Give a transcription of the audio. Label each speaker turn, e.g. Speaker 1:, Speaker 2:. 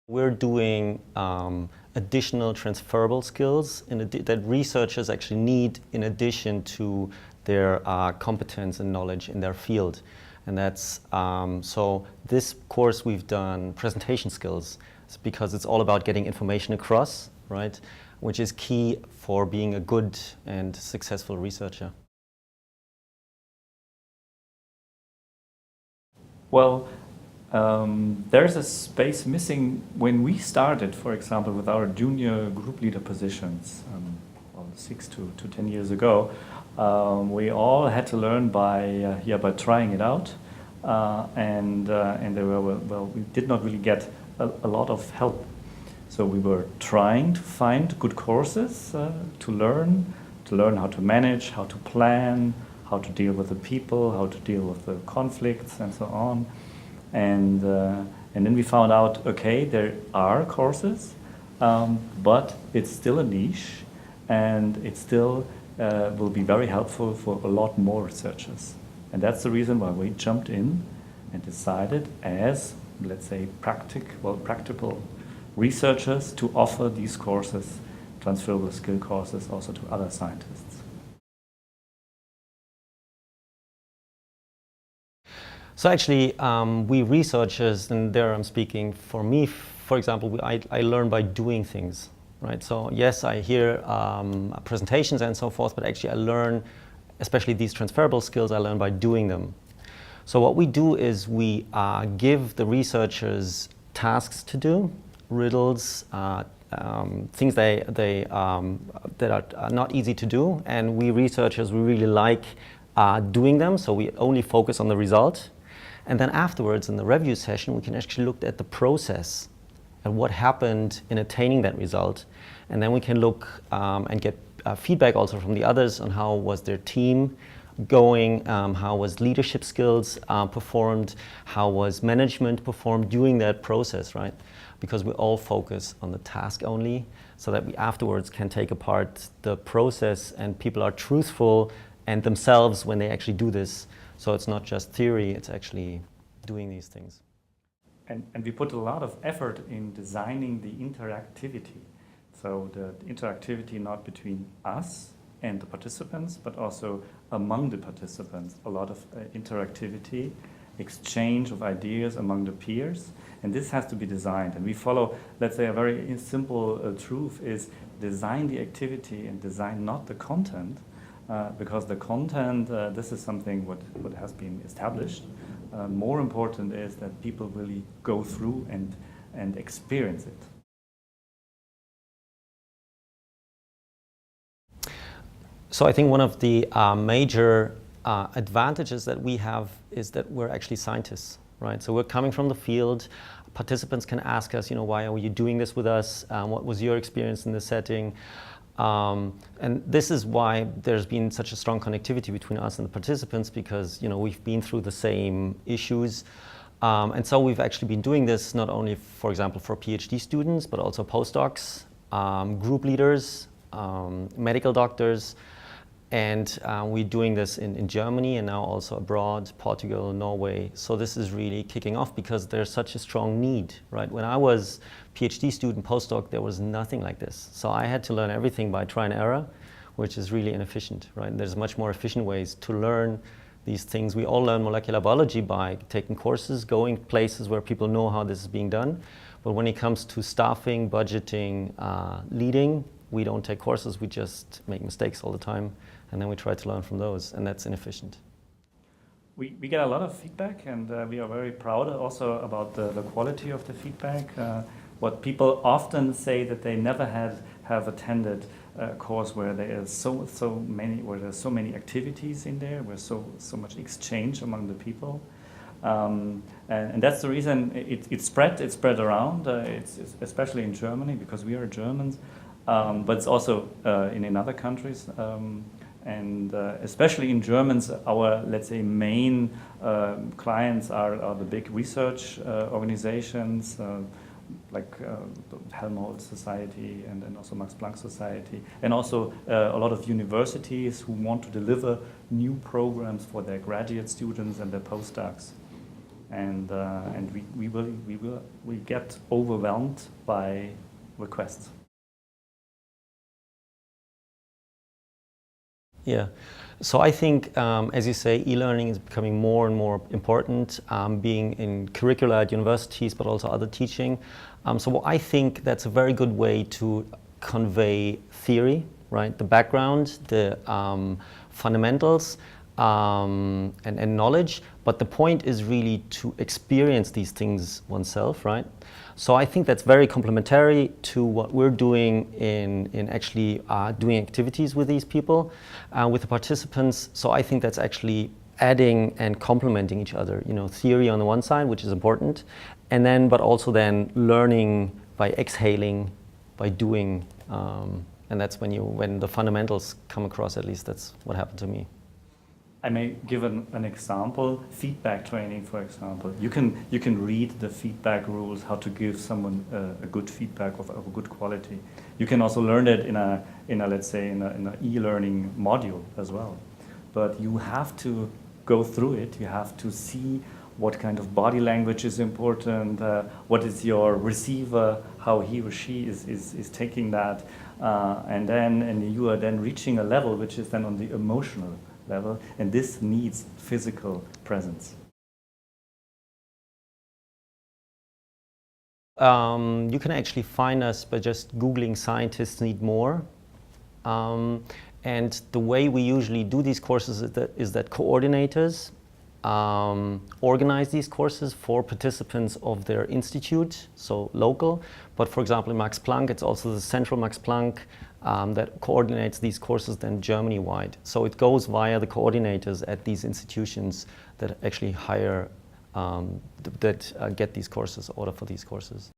Speaker 1: We're doing additional transferable skills that researchers actually need in addition to their competence and knowledge in their field. And that's, so this course we've done presentation skills because it's all about getting information across, right? Which is key for being a good and successful researcher.
Speaker 2: Well, there's a space missing when we started, for example, with our junior group leader positions, 6 to 10 years ago. We all had to learn by trying it out, and they were, well, we did not really get a lot of help. So we were trying to find good courses to learn how to manage, how to plan, how to deal with the people, how to deal with the conflicts, and so on. And then we found out, okay, there are courses, but it's still a niche, and it still will be very helpful for a lot more researchers. And that's the reason why we jumped in and decided as, let's say, practical researchers to offer these courses, transferable skill courses, also to other scientists.
Speaker 1: So actually, we researchers, and there I'm speaking for me, for example, I learn by doing things, right? So yes, I hear presentations and so forth, but actually I learn, especially these transferable skills, I learn by doing them. So what we do is we give the researchers tasks to do, riddles, things that are not easy to do, and we researchers, we really like doing them, so we only focus on the result. And then afterwards, in the review session, we can actually look at the process and what happened in attaining that result. And then we can look and get feedback also from the others on how was their team going, how was leadership skills performed, how was management performed during that process, right? Because we all focus on the task only, so that we afterwards can take apart the process and people are truthful and themselves when they actually do this. So it's not just theory, it's actually doing these things.
Speaker 2: And we put a lot of effort in designing the interactivity. So the interactivity not between us and the participants, but also among the participants. A lot of interactivity, exchange of ideas among the peers. And this has to be designed. And we follow, let's say, a very simple truth is design the activity and design not the content. Because the content, this is something what has been established. More important is that people really go through and experience it.
Speaker 1: So I think one of the major advantages that we have is that we're actually scientists, right? So we're coming from the field. Participants can ask us, why are you doing this with us? What was your experience in this setting? And this is why there's been such a strong connectivity between us and the participants, because we've been through the same issues. And so we've actually been doing this not only, for example, for PhD students, but also postdocs, group leaders, medical doctors. And we're doing this in Germany and now also abroad, Portugal, Norway. So this is really kicking off because there's such a strong need, right? When I was PhD student, postdoc, there was nothing like this. So I had to learn everything by try and error, which is really inefficient, right? There's much more efficient ways to learn these things. We all learn molecular biology by taking courses, going places where people know how this is being done. But when it comes to staffing, budgeting, leading, we don't take courses, we just make mistakes all the time. And then we try to learn from those, and that's inefficient.
Speaker 2: We get a lot of feedback, and we are very proud also about the quality of the feedback. What people often say that they never have attended a course where there is so many activities in there, where so much exchange among the people, and that's the reason it spread around. It's especially in Germany because we are Germans, but it's also in other countries. And especially in Germans, our, let's say, main clients are the big research organizations, like Helmholtz Society and also Max Planck Society, and also a lot of universities who want to deliver new programs for their graduate students and their postdocs. and we get overwhelmed by requests.
Speaker 1: Yeah, so I think, as you say, e-learning is becoming more and more important, being in curricula at universities, but also other teaching. So I think that's a very good way to convey theory, right? The background, the fundamentals, and knowledge. But the point is really to experience these things oneself, right? So I think that's very complementary to what we're doing in actually doing activities with these people, with the participants. So I think that's actually adding and complementing each other. You know, theory on the one side, which is important, and then but also then learning by exhaling, by doing, and that's when the fundamentals come across. At least that's what happened to me.
Speaker 2: I may give an example. Feedback training, for example. You can read the feedback rules, how to give someone a good feedback of a good quality. You can also learn it in a let's say in an e-learning module as well. But you have to go through it. You have to see what kind of body language is important. What is your receiver? How he or she is taking that, and you are then reaching a level which is then on the emotional level, and this needs physical presence.
Speaker 1: You can actually find us by just Googling "scientists need more." And the way we usually do these courses is that coordinators organize these courses for participants of their institute, so local. But for example, in Max Planck, it's also the central Max Planck that coordinates these courses then Germany-wide. So it goes via the coordinators at these institutions that actually hire, get these courses, order for these courses.